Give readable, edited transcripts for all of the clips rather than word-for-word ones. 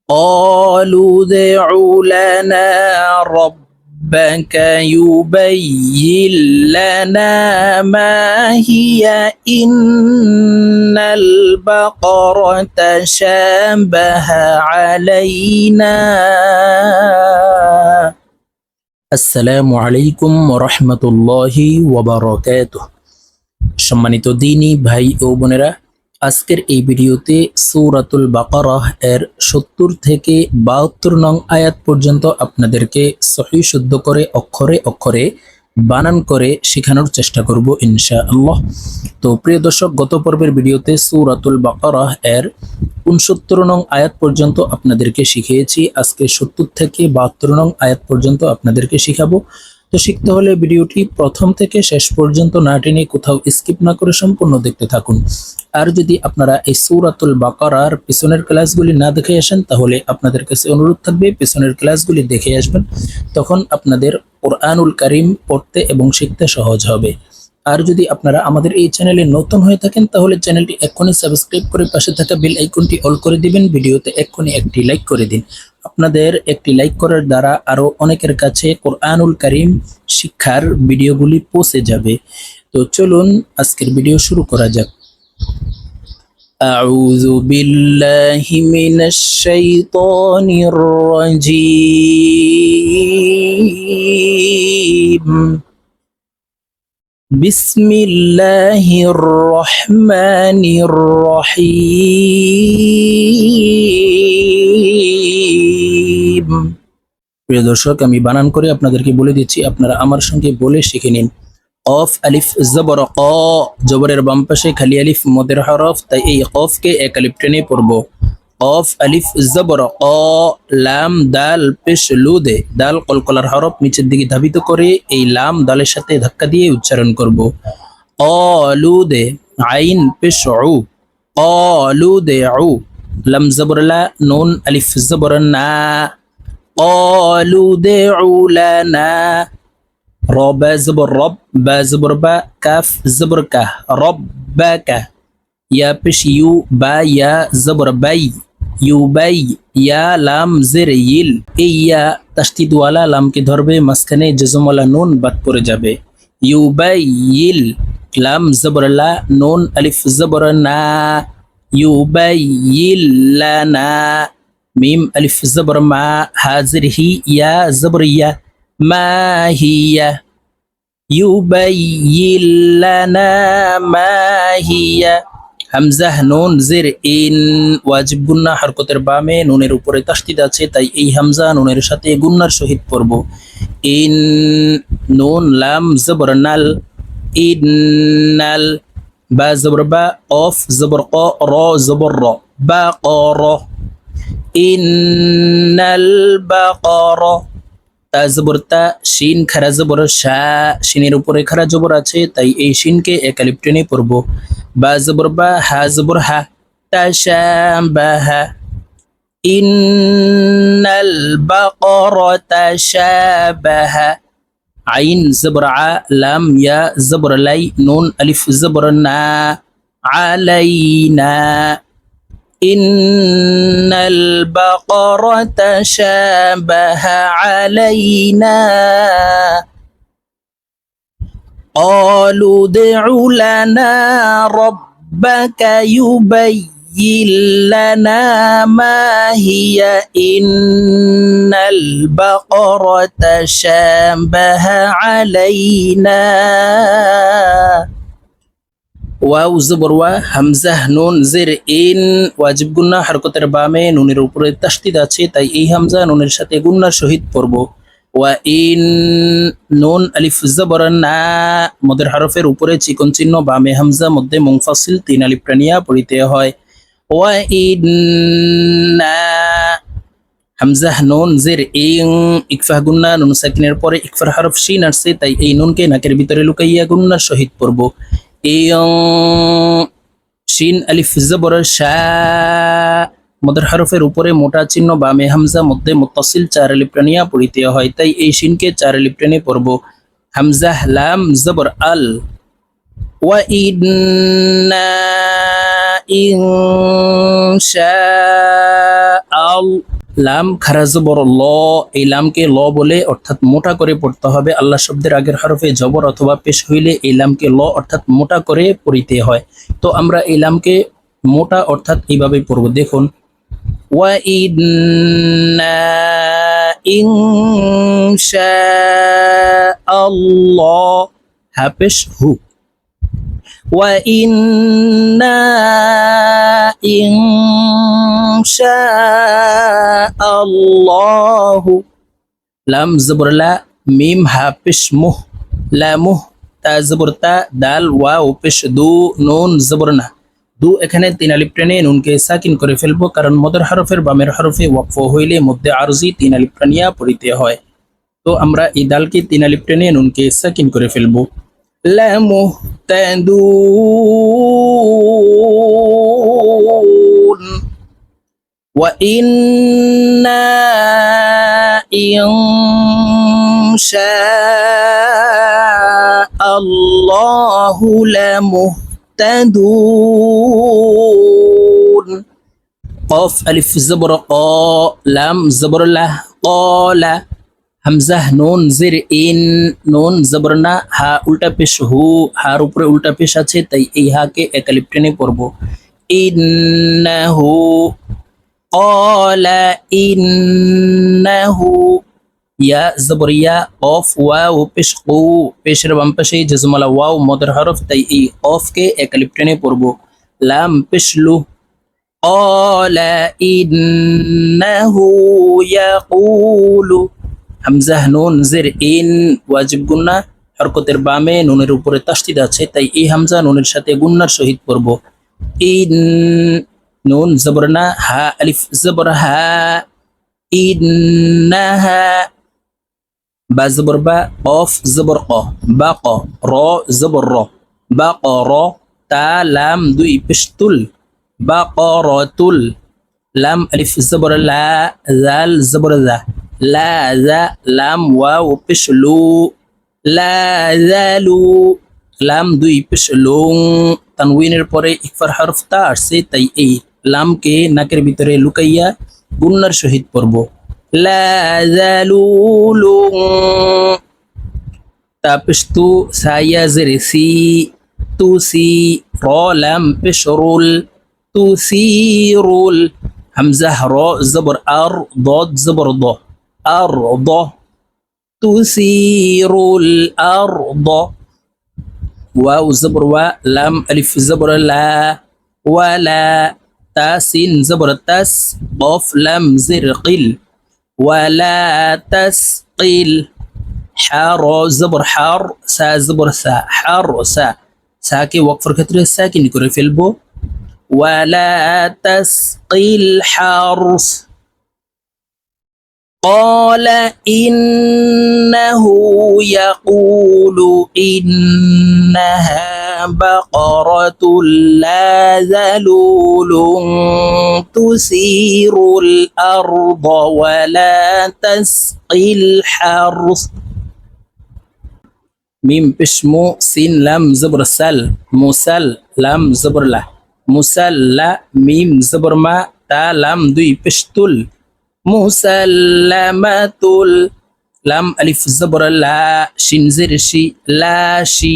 قالوا ادع لنا ربك يبين لنا ما هي إن البقرة شابه علينا আসসালামু আলাইকুম ওয়া রাহমাতুল্লাহি ওয়া বারাকাতুহু। সম্মানিত দ্বীনী ভাই ও বোনেরা, আজকের এই ভিডিওতে সূরাতুল বাকারাহ এর ৭০ থেকে ৭২ নং আয়াত পর্যন্ত আপনাদেরকে সহিহ শুদ্ধ করে অক্ষরে অক্ষরে বানান করে শেখানোর চেষ্টা করব ইনশাআল্লাহ। তো প্রিয় দর্শক, গত পর্বের ভিডিওতে সূরাতুল বাকারাহ এর ৬৯ নং আয়াত পর্যন্ত আপনাদেরকে শিখিয়েছি। আজকে ৭০ থেকে ৭২ নং আয়াত পর্যন্ত আপনাদেরকে শিখাবো। তো শিখতে হলে ভিডিওটি প্রথম থেকে শেষ পর্যন্ত না টেনে কোথাও স্কিপ না করে সম্পূর্ণ দেখতে থাকুন। আর যদি আপনারা এই সূরাতুল বাকারার পিছনের ক্লাসগুলি না দেখে আসেন, তাহলে আপনাদের কাছে অনুরোধ থাকবে পিছনের ক্লাসগুলি দেখে আসবেন। তখন আপনাদের কোরআনুল কারীম পড়তে এবং শিখতে সহজ হবে। আর যদি আপনারা আমাদের এই চ্যানেলে নতুন হয়ে থাকেন, তাহলে চ্যানেলটি এক্ষুনি সাবস্ক্রাইব করে পাশে থাকা বেল আইকনটি অল করে দিবেন। ভিডিওতে এক্ষুনি একটি লাইক করে দিন। আপনাদের একটি লাইক করার দ্বারা আরো অনেকের কাছে কোরআনুল কারীম শিক্ষার ভিডিওগুলি পৌঁছে যাবে। তো চলুন আজকের ভিডিও শুরু করা যাক। আউযু বিল্লাহি মিনাশ শাইতানির রাজীম। বিসমিল্লাহির রহমানির রহিম। প্রিয় দর্শক, আমি বানান করে আপনাদেরকে বলে দিচ্ছি, আপনারা আমার সঙ্গে বলে শিখে নিন। কফ আলিফ জবর ক, জবরের বাম পাশে খালি আলিফ মদের হরফ, তাই এই কফকে এক আলিফ টেনে পড়ব। কফ আলিফ জবর ক, লাম দাল পেশ লুদে, দাল কলকলার হরফ নিচের দিকে ধাবিত করে এই লাম দালের সাথে ধাক্কা দিয়ে উচ্চারণ করব। অলুদে, আইন পেশ উ, অলুদে উ, লাম জবর লা, নুন আলিফ জবর না, অলুদে উলানা, রব জবর রব, বা জবর বা, কাফ জবর কাহ, রব্বাকা, ইয়া পেশ ইউ, বা ইয়া জবর বাই, ইউবাই, ইয়া লাম জের ইল, এই ইয়া তাসদিদ ওয়ালা লামকে ধরবে, মাঝখানে জজমওয়ালা নুন বাদ পড়ে যাবে। ইউবাইল, লাম জবর লা, নুন আলিফ জবর না, ইউবাইল লানা, মিম আলিফ জবর মা, হাজির হি, ইয়া জবর ইয়া, মা হিয়া, ইউবাইল লানা মা হিয়া। হামজাহ নুন জের ইন, ওয়াজিব গুন্না হরকতের বামে, নুনের উপরে তাসদিদ আছে, তাই এই হামজা নুনের সাথে গুন্নার সহিত পড়ব। ইন, নুন লাম জবর নাল, ইন্নাল, বা জবর বা, অফ জবর ক, র জবর র, বা ক র, ইন্নাল বাকার, তা জবর তা, শিন খারা জবর শা, শিনের উপরে খারা জবর আছে, তাই এই শিনকে এক আলিফ টেনে পড়ব। বা জবর বা, হা জবর হা, তাশাবাহা, ইন্নাল বাকারাতা শাবাহা, আইন জবর আ, লাম ইয়া জবর লাই, নুন আলিফ জবর না, আলাইনা, ইন্নাল বাকারাতা শাবাহা আলাইনা। قالوا ادع لنا ربك يبين لنا ما هي إن البقرة شابه علينا। ওয়াও জবর ওয়া, হামজাহ নুন জের ইন, ওয়াজিব গুন্না হরকতের বামে, নুনের উপরে তাসদিদ আছে, তাই এই হামজা নুনের সাথে গুন্নার সহিত পড়ব। ওয়া ইন, নুন আলিফ জবর না, মদের হরফের উপরে চিকন চিহ্ন, বামে হামজা, মধ্যে মুনফাসিল, তিন আলিফ টানিয়া পড়িতে হয়। ওয়া ইন্না, হামজাহ নুন জের ইং, ইকফা গুন্না, নুন সাকিনের পরে ইকফার হরফ শিন আসছে, তাই এই নুনকে নাকের ভিতরে লুকাইয়া গুন্নার সহিত পড়ব। ইং, শিন আলিফ জবর শা, মদের হরফের উপরে মোটা চিহ্ন, বামে হামজা, মধ্যে মুত্তাসিল, চার আলিফ টানিয়া পড়িতে হয়, তাই এই শিনকে চার আলিফ টেনে পড়ব। হামজাহ লাম জবর আল, ওয়া ইন্না ইনশাআল, লাম খারা জবর ল, এই লামকে ল বলে অর্থাৎ মোটা করে পড়তে হবে। আল্লাহ শব্দের আগের হরফে জবর অথবা পেশ হইলে এই লামকে ল অর্থাৎ মোটা করে পড়িতে হয়। তো আমরা এই লামকে মোটা অর্থাৎ এইভাবে পড়ব। দেখুন, ওয়া ইন্না ইনশাআল্লাহ, হা পেশ হু। ওয়া ইন্না ইনশাআল্লাহু, লাম জবর লা, মিম হা পেশ মুহ, লা মুহ, তা জবর তা, দাল ওয়াও পেশ দু, নুন জবর না। দু এখানে তিন আলিফ টেনে নুনকে সাকিন করে ফেলবো, কারণ মদের হরফের বামের হরফে ওয়াকফ হইলে মধ্যে আরজি তিন আলিফ টানিয়া পড়িতে হয়। তো আমরা এই দালকে তিন আলিফ টেনে নুনকে সাকিন করে ফেলবো। লা মুহতাদুন, ওয়া ইন্না ইনশাআল্লাহু লামুহতাদুন। কফ আলিফ জবর ক, লাম জবর লাহ, কলা, হামজাহ নুন জির ইন, নুন জবর না, হা উল্টা পেশ হু, হার উপরে উল্টা পেশ আছে, তাই এই হাকে এক আলিফ টেনে পড়বো। ইন্নাহু, ক্বালা ইন্নাহু, ইয়া জবর ইয়া, কফ ওয়াও পেশ কু, পেশের বাম পাশে জজমালা ওয়াও মদের হরফ, তাই এই কফকে এক আলিফ টেনে পড়বো। লাম পেশ লু, ক্বালা ইন্নাহু ইয়াকুলু, হামজাহ নুন জের ইন, ওয়াজিব গুন্না, হরকতের বামে নুনের উপরে তাসদিদ আছে, তাই এই হামজা নুনের সাথে গুন্নার সহিত পড়ব। ইন, নুন জবর না, হা আলিফ জবর হা, ইন্নাহা, বা জবর বা, কফ জবর ক, বা ক, র জবর র, বা ক র, তা লাম দুই পেশতুল, বা ক রতুল, লাম আলিফ জবর লা, জাল জবর জা, লা জা, লাম ওয়াও পেশ লু, লা জালু, লাম দুই পেশ লুং, তানউইনের পরে ইকফার হরফ তা আসছে, তাই এই লামকে নাকের ভিতরে লুকাইয়া গুন্নার সহিত পড়ব। লা জালু লুং, তা পেশ তু, সাইয়া জের সি, তু সি, র লাম পেশ রুল, তু সি রুল, হামজাহ র জবর আর, ضاد জবর দ, আর দ, তুসিরুল আরদ, ওয়াও জবর ওয়া, লাম আলিফ জবর লা, ওয়ালা, তা সিন জবর তাস, কফ লাম জির কিল, ওয়ালা তাসকিল, হা র জবর হার, সা জবর সা, হার সা, সাকে ওয়াকফের ক্ষেত্রে সাকিন করে ফেলবো। ওয়ালা তাসকিল হারস, قال إنه يقول إنها بقرة لا ذلول تثير الأرض ولا تسقي الحرث. মিম পেশ মু, সিন লাম জবর সাল, মুসাল, লাম জবর লা, মুসাল্লা, মিম জবর মা, তা লাম দুই পেশ তুল, মুসাল্লামাতুল, লাম আলিফ জবর লা, শিন জের শি, লা শি,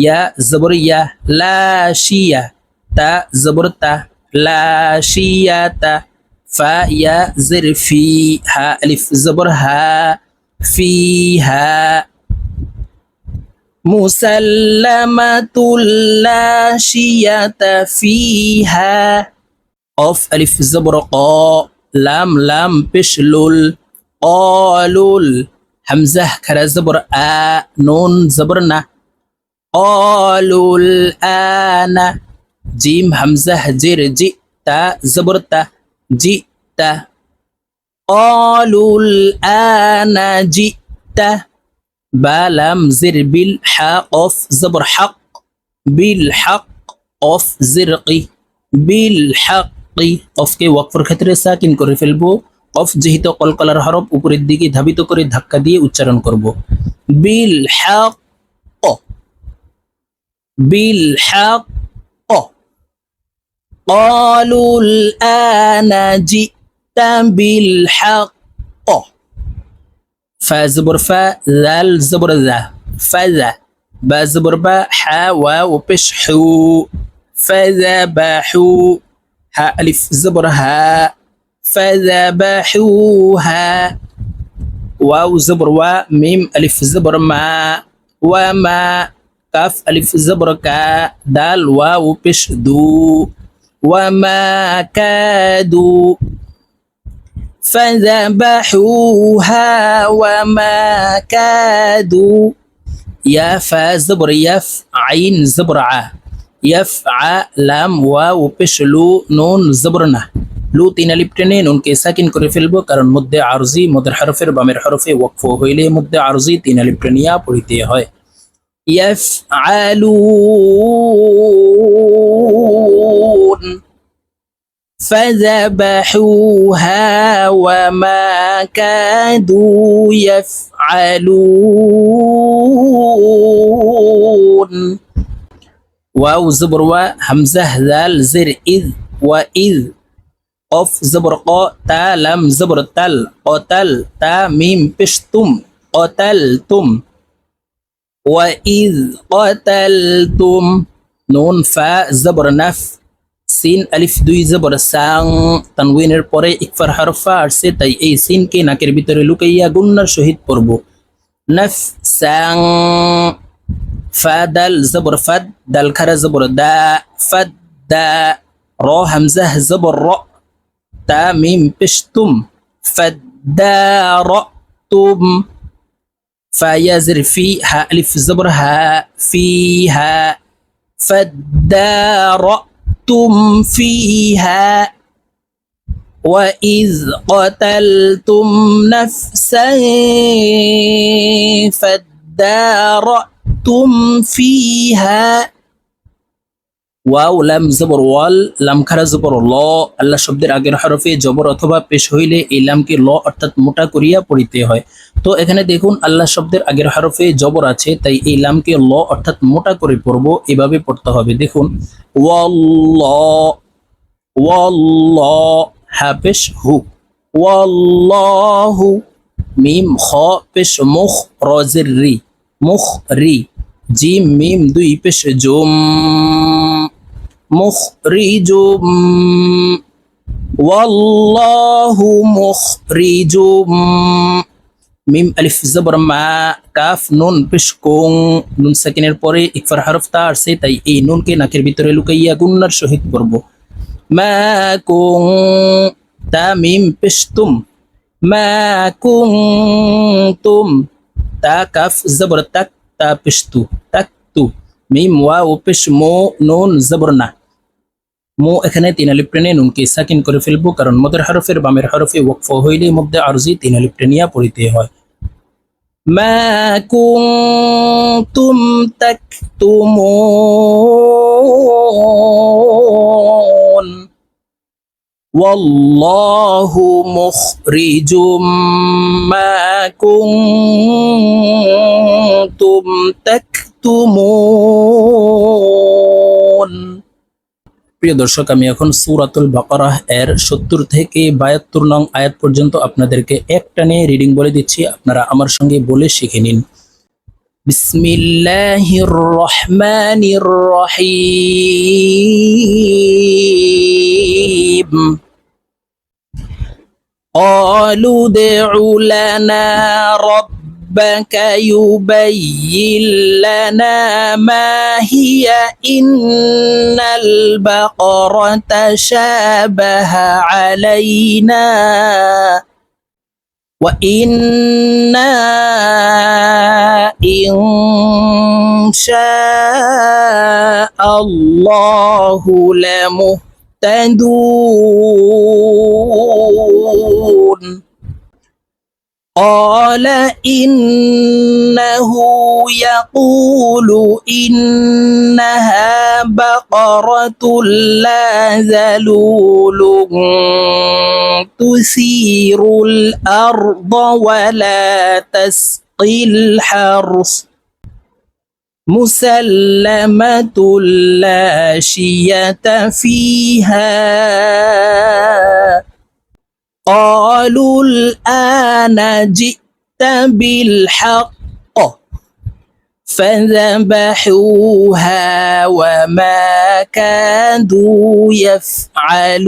ইয়া জবর ইয়া, লা শিয়া, তা জবর তা, লা শিয়াতা, ফা ইয়া জের ফি, হা আলিফ জবর হা, ফিহা, মুসাল্লামাতুল লা শিয়াতা ফিহা, কফ আলিফ জবর ক, লাম লাম পেশ লুল, কলুল, হামজাহ খারা জবর আ, নুন জবর না, কলুল আনা, জিম হামজাহ জের জি, তা জবর তা, জি তা, কলুল আনা জি তা, বা লাম জির বিল, হা কফ জবর হক, বিল হক, কফ জির কি, বিল হক, কফকে ওয়াকফের ক্ষেত্রে সাকিন করে ফেলবো। কফ যেহেতু কলকলার হরফ, উপরের দিকে ধাবিত করে ধাক্কা দিয়ে উচ্চারণ করব। বিল হক, বিল হক, ক্বালুল আনা জি, بالحق فا زبر فا ذال زبر ذا فذا با زبر با حا واو بش حو فذبحوا ها ألف زبر ها فذبحوها واو زبر وا ميم ألف زبر ما وما كاف ألف زبر كا دال واو بش دو وما كادوا فذبحوها وما كادوا يا فا زبر يف عين زبر ع يفع لام واو পেশ লু নুন জবর না লু তিন আলিফ টেনে নুনকে সাকিন করে ফেলবো কারণ মধ্যে আরজি মদের হরফের বামের হরফে ওয়াকফ হইলে মধ্যে আরজি তিন আলিফ টেনিয়া পড়িতে হয় يفعلون فذبحوها وما كادوا يفعلون واو زبر و همزة ذال زر إذ وإذ قف زبر قا تا لم زبر تل قتل تا ميم بشتم قتلتم وإذ قتلتم نون فا زبر نف সিন আলিফ দুই জবর সাং তানউইনের পরে ইকফার হরফা আসছে তাই এই সিনকে নাকের ভিতরে লুকাইয়া গুন্নার সহিত পড়ব নফ সাং ফাদাল জবর ফাদ দাল খারা জবর দা ফাদ দা র হামজা জবর র তা মিম পেশতুম ফাদারতুম فيا زر في ها ألف زبر ها فيها فادارأتم فيها وإذ قتلتم نفسا فادارأتم فيها ওয়াও লাম জবর ওয়াল লাম খারা জবর ল আল্লাহ শব্দের আগের হরফে জবর অথবা পেশ হইলে এই লামকে ল অর্থাৎ মোটা করিয়া পড়িতে হয় তো এখানে দেখুন আল্লাহ শব্দের আগের হরফে জবর আছে তাই এই লামকে ল অর্থাৎ মোটা করে পড়ব এভাবে পড়তে হবে দেখুন ওয়াল্লাহ ওয়াল্লাহ হা পেশ হু ওয়াল্লাহু মিম খ পেশ মুখ রজের রি মুখ রি জিম মিম দুই পেশ জুম মুখরিজুম ওয়াল্লাহু মুখরিজুম মিম আলিফ জবর মা কাফ নুন পেশ কুং নুন সাকিনের পরে ইকফার হরফ তা আসছে তাই এই নুনকে নাকের ভিতরে লুকাইয়া গুন্নার সহিত পড়ব মা কুং তা মিম পেশ তুম মা কুং তুম তা কাফ জবর তাক তা পেশ তু তাক তু মিম ওয়াও পেশ মো নুন জবর না মো এখানে তিন আলিফ টেনে নুনকে সাকিন করে ফেলবো কারণ মদের হরফের বামের হরফে ওয়াকফ হইলে মধ্যে আরজি তিন আলিফ টেনিয়া পড়িতে হয় মা কুনতুম তাকতুমুন ওয়াল্লাহু মুখরিজুম মা কুনতুম তাকতুমুন প্রিয় দর্শক আমি এখন সূরাতুল বাকারাহ এর 70 থেকে 72 নং আয়াত পর্যন্ত আপনাদেরকে একটানে রিডিং বলে দিচ্ছি আপনারা আমার সঙ্গে বলে শিখে নিন বিসমিল্লাহির রহমানির রহিম قالوا ادع لنا ربك يبين لنا ما هي إن البقرة شابه علينا وإنا إن شاء الله لمهتدون قال إنه يقول إنها بقرة لا ذلول تثير الأرض ولا تسقي الحرث مسلمة لا شية فيها قالوا الآن جئت بالحق فذبحوها وما كادوا يفعلون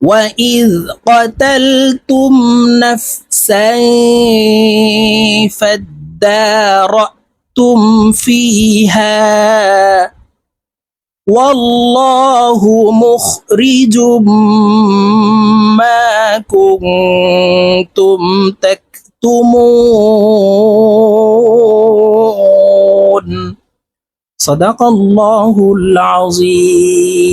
وإذ قتلتم نفسا فادارأتم فيها والله مخرج ما كنتم تكتمون صدق الله العظيم